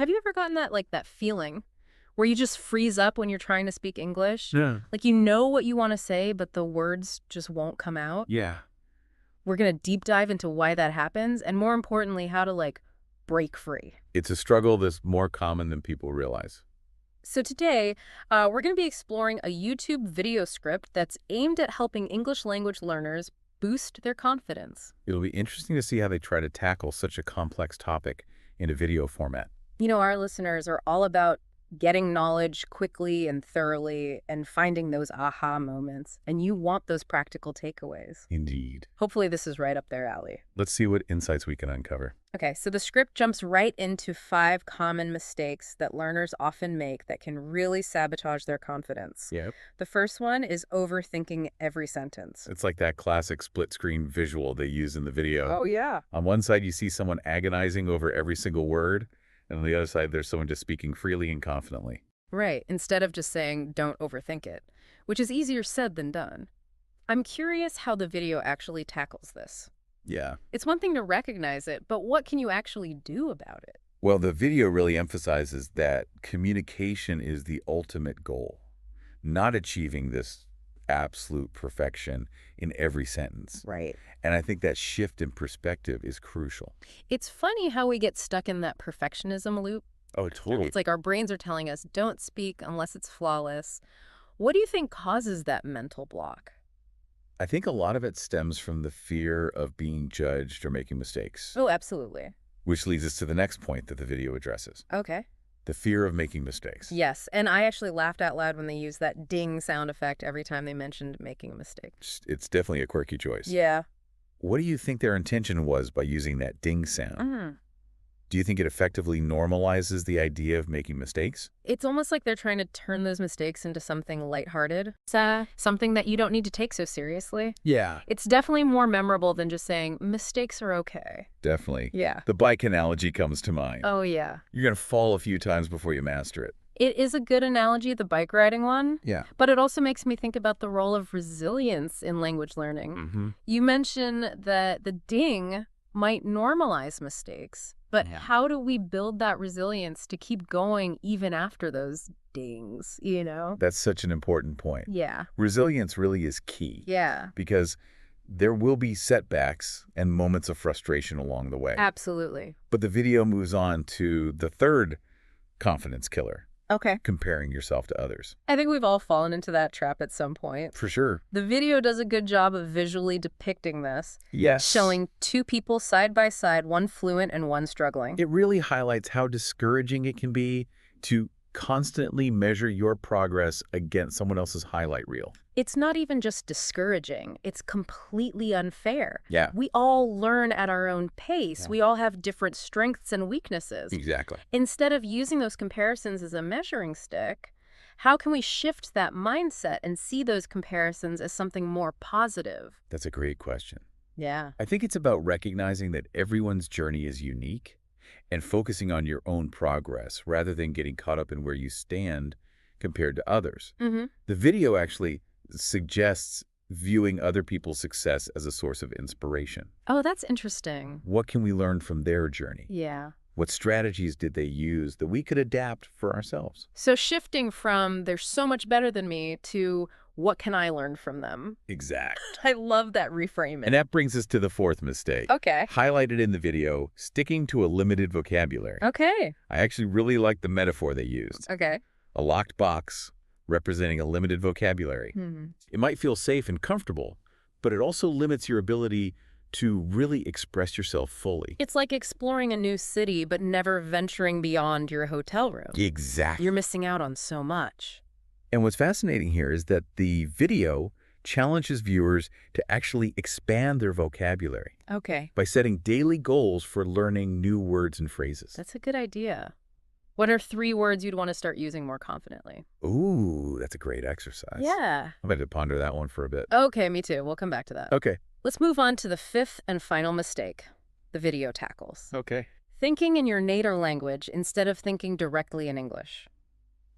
Have you ever gotten that feeling where you just freeze up when you're trying to speak English? Yeah. Like you know what you want to say, but the words just won't come out? Yeah. We're going to deep dive into why that happens and more importantly, how to break free. It's a struggle that's more common than people realize. So today, we're going to be exploring a YouTube video script that's aimed at helping English language learners boost their confidence. It'll be interesting to see how they try to tackle such a complex topic in a video format. You know, our listeners are all about getting knowledge quickly and thoroughly and finding those aha moments. And you want those practical takeaways. Indeed. Hopefully this is right up their alley. Let's see what insights we can uncover. Okay, so the script jumps right into 5 common mistakes that learners often make that can really sabotage their confidence. Yep. The first one is overthinking every sentence. It's like that classic split-screen visual they use in the video. Oh, yeah. On one side, you see someone agonizing over every single word, and on the other side, there's someone just speaking freely and confidently. Right, instead of just saying, don't overthink it, which is easier said than done. I'm curious how the video actually tackles this. Yeah. It's one thing to recognize it, but what can you actually do about it? Well, the video really emphasizes that communication is the ultimate goal, not achieving this absolute perfection in every sentence. Right. And I think that shift in perspective is crucial. It's funny how we get stuck in that perfectionism loop. Oh, totally. It's like our brains are telling us, don't speak unless it's flawless. What do you think causes that mental block? I think a lot of it stems from the fear of being judged or making mistakes, Oh, absolutely. which leads us to the next point that the video addresses, Okay. the fear of making mistakes. Yes, and I actually laughed out loud when they used that ding sound effect every time they mentioned making a mistake. It's definitely a quirky choice. Yeah. What do you think their intention was by using that ding sound? Mm. Do you think it effectively normalizes the idea of making mistakes? It's almost like they're trying to turn those mistakes into something lighthearted, something that you don't need to take so seriously. Yeah. It's definitely more memorable than just saying, mistakes are okay. Definitely. Yeah. The bike analogy comes to mind. Oh, yeah. You're going to fall a few times before you master it. It is a good analogy, the bike riding one. Yeah. But it also makes me think about the role of resilience in language learning. Mm-hmm. You mentioned that the ding might normalize mistakes, but how do we build that resilience to keep going even after those dings, you know? That's such an important point. Yeah. Resilience really is key. Yeah. Because there will be setbacks and moments of frustration along the way. Absolutely. But the video moves on to the third confidence killer, Okay. comparing yourself to others. I think we've all fallen into that trap at some point. For sure. The video does a good job of visually depicting this, Yes. showing 2 people side by side, one fluent and one struggling. It really highlights how discouraging it can be to constantly measure your progress against someone else's highlight reel. It's not even just discouraging. It's completely unfair. Yeah. We all learn at our own pace. Yeah. We all have different strengths and weaknesses. Exactly. Instead of using those comparisons as a measuring stick, how can we shift that mindset and see those comparisons as something more positive? That's a great question. Yeah. I think it's about recognizing that everyone's journey is unique and focusing on your own progress rather than getting caught up in where you stand compared to others. Mm-hmm. The video actually suggests viewing other people's success as a source of inspiration. Oh, that's interesting. What can we learn from their journey? Yeah. What strategies did they use that we could adapt for ourselves? So shifting from they're so much better than me to what can I learn from them? Exact. I love that reframing. And that brings us to the fourth mistake. Okay. Highlighted in the video, sticking to a limited vocabulary. Okay. I actually really like the metaphor they used. Okay. A locked box representing a limited vocabulary. Hmm. It might feel safe and comfortable, but it also limits your ability to really express yourself fully. It's like exploring a new city, but never venturing beyond your hotel room. Exactly. You're missing out on so much. And what's fascinating here is that the video challenges viewers to actually expand their vocabulary Okay. by setting daily goals for learning new words and phrases. That's a good idea. What are 3 words you'd want to start using more confidently? Ooh, that's a great exercise. Yeah. I'm going to ponder that one for a bit. Okay, me too. We'll come back to that. Okay. Let's move on to the 5th and final mistake the video tackles. Okay. Thinking in your native language instead of thinking directly in English.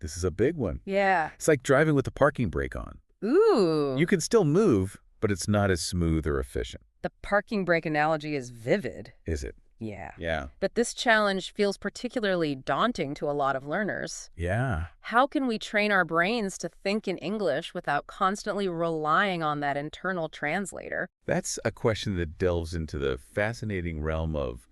This is a big one. Yeah. It's like driving with the parking brake on. Ooh. You can still move, but it's not as smooth or efficient. The parking brake analogy is vivid. Is it? Yeah. Yeah. But this challenge feels particularly daunting to a lot of learners. Yeah. How can we train our brains to think in English without constantly relying on that internal translator? That's a question that delves into the fascinating realm of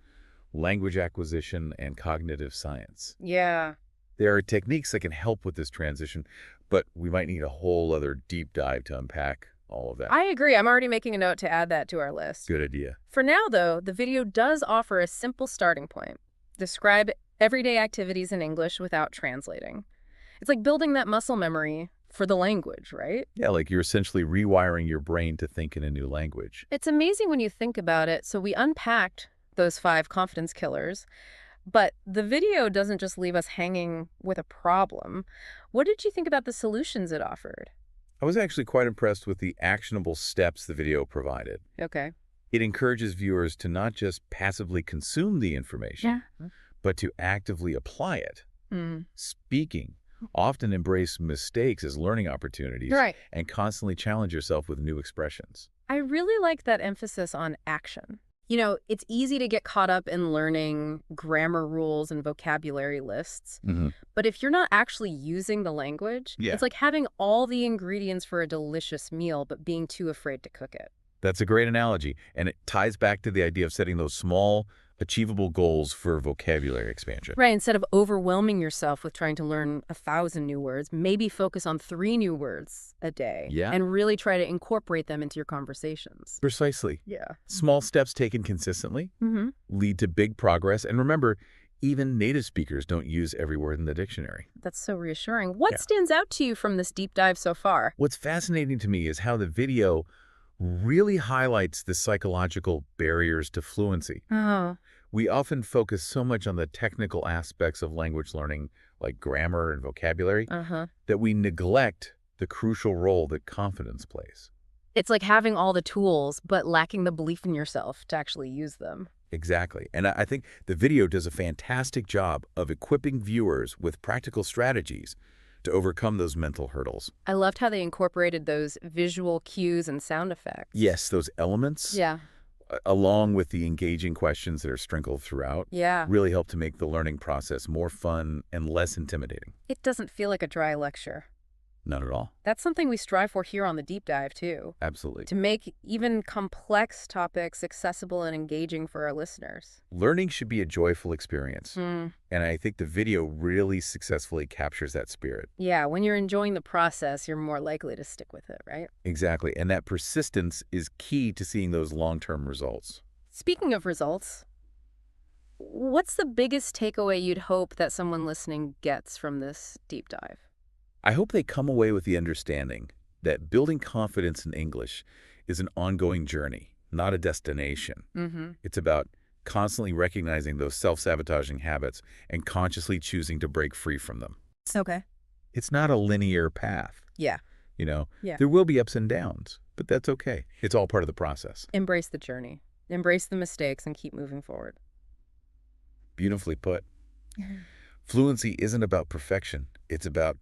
language acquisition and cognitive science. Yeah. There are techniques that can help with this transition, but we might need a whole other deep dive to unpack all of that. I agree. I'm already making a note to add that to our list. Good idea. For now, though, the video does offer a simple starting point. Describe everyday activities in English without translating. It's like building that muscle memory for the language, right? Yeah, like you're essentially rewiring your brain to think in a new language. It's amazing when you think about it. So we unpacked those 5 confidence killers, but the video doesn't just leave us hanging with a problem. What did you think about the solutions it offered? I was actually quite impressed with the actionable steps the video provided. Okay. It encourages viewers to not just passively consume the information, but to actively apply it. Mm. Speaking, often embrace mistakes as learning opportunities Right. and constantly challenge yourself with new expressions. I really like that emphasis on action. You know, it's easy to get caught up in learning grammar rules and vocabulary lists. Mm-hmm. But if you're not actually using the language, Yeah. it's like having all the ingredients for a delicious meal, but being too afraid to cook it. That's a great analogy, and it ties back to the idea of setting those small, achievable goals for vocabulary expansion. Right. Instead of overwhelming yourself with trying to learn 1,000 new words, maybe focus on 3 new words a day. Yeah. And really try to incorporate them into your conversations. Precisely. Yeah. Small steps taken consistently Mm-hmm. lead to big progress. And remember, even native speakers don't use every word in the dictionary. That's so reassuring. What Yeah. stands out to you from this deep dive so far? What's fascinating to me is how the video really highlights the psychological barriers to fluency. Oh. We often focus so much on the technical aspects of language learning, like grammar and vocabulary, Uh-huh. that we neglect the crucial role that confidence plays. It's like having all the tools, but lacking the belief in yourself to actually use them. Exactly. And I think the video does a fantastic job of equipping viewers with practical strategies to overcome those mental hurdles. I loved how they incorporated those visual cues and sound effects. Yes, those elements, Yeah. along with the engaging questions that are sprinkled throughout, Yeah. really help to make the learning process more fun and less intimidating. It doesn't feel like a dry lecture. Not at all. That's something we strive for here on the deep dive, too. Absolutely. To make even complex topics accessible and engaging for our listeners. Learning should be a joyful experience. Mm. And I think the video really successfully captures that spirit. Yeah, when you're enjoying the process, you're more likely to stick with it, right? Exactly. And that persistence is key to seeing those long-term results. Speaking of results, what's the biggest takeaway you'd hope that someone listening gets from this deep dive? I hope they come away with the understanding that building confidence in English is an ongoing journey, not a destination. Mm-hmm. It's about constantly recognizing those self-sabotaging habits and consciously choosing to break free from them. Okay. It's not a linear path. Yeah. Yeah. Yeah. There will be ups and downs, but that's okay. It's all part of the process. Embrace the journey. Embrace the mistakes and keep moving forward. Beautifully put. Fluency isn't about perfection. It's about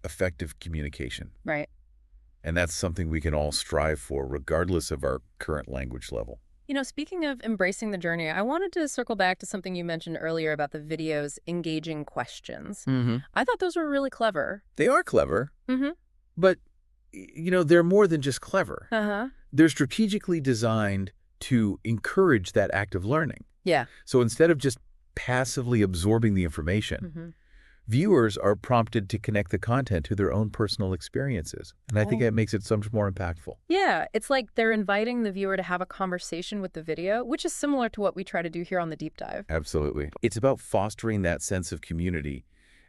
effective communication. Right. And that's something we can all strive for regardless of our current language level. You know, speaking of embracing the journey, I wanted to circle back to something you mentioned earlier about the video's engaging questions. Mm-hmm. I thought those were really clever. They are clever, Mm-hmm. but, they're more than just clever. Uh-huh. They're strategically designed to encourage that active learning. Yeah. So instead of just passively absorbing the information, Mm-hmm. viewers are prompted to connect the content to their own personal experiences. And I think that makes it so much more impactful. Yeah, it's like they're inviting the viewer to have a conversation with the video, which is similar to what we try to do here on the deep dive. Absolutely. It's about fostering that sense of community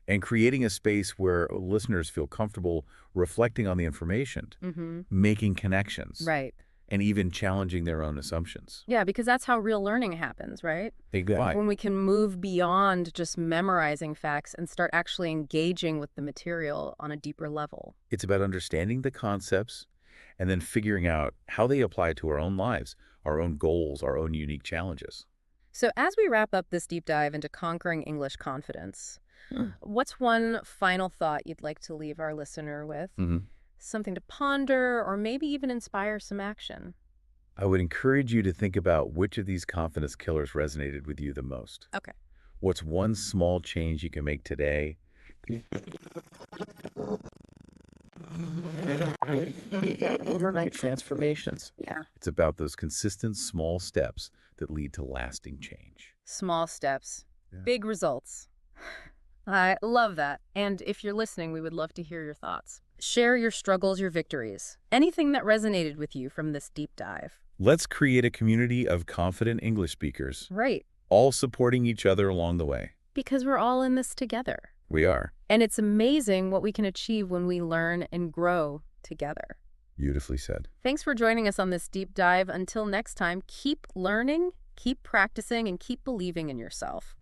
and creating a space where listeners feel comfortable reflecting on the information, Mm-hmm. making connections, Right. and even challenging their own assumptions. Yeah, because that's how real learning happens, right? Exactly. When we can move beyond just memorizing facts and start actually engaging with the material on a deeper level. It's about understanding the concepts and then figuring out how they apply to our own lives, our own goals, our own unique challenges. So as we wrap up this deep dive into conquering English confidence, what's one final thought you'd like to leave our listener with? Mm-hmm. Something to ponder or maybe even inspire some action? I would encourage you to think about which of these confidence killers resonated with you the most. Okay. What's one small change you can make today? Overnight transformations. Yeah. It's about those consistent small steps that lead to lasting change. Small steps, Yeah. big results. I love that. And if you're listening, we would love to hear your thoughts. Share your struggles, your victories, anything that resonated with you from this deep dive. Let's create a community of confident English speakers, Right. all supporting each other along the way. Because we're all in this together. We are. And it's amazing what we can achieve when we learn and grow together. Beautifully said. Thanks for joining us on this deep dive. Until next time, keep learning, keep practicing, and keep believing in yourself.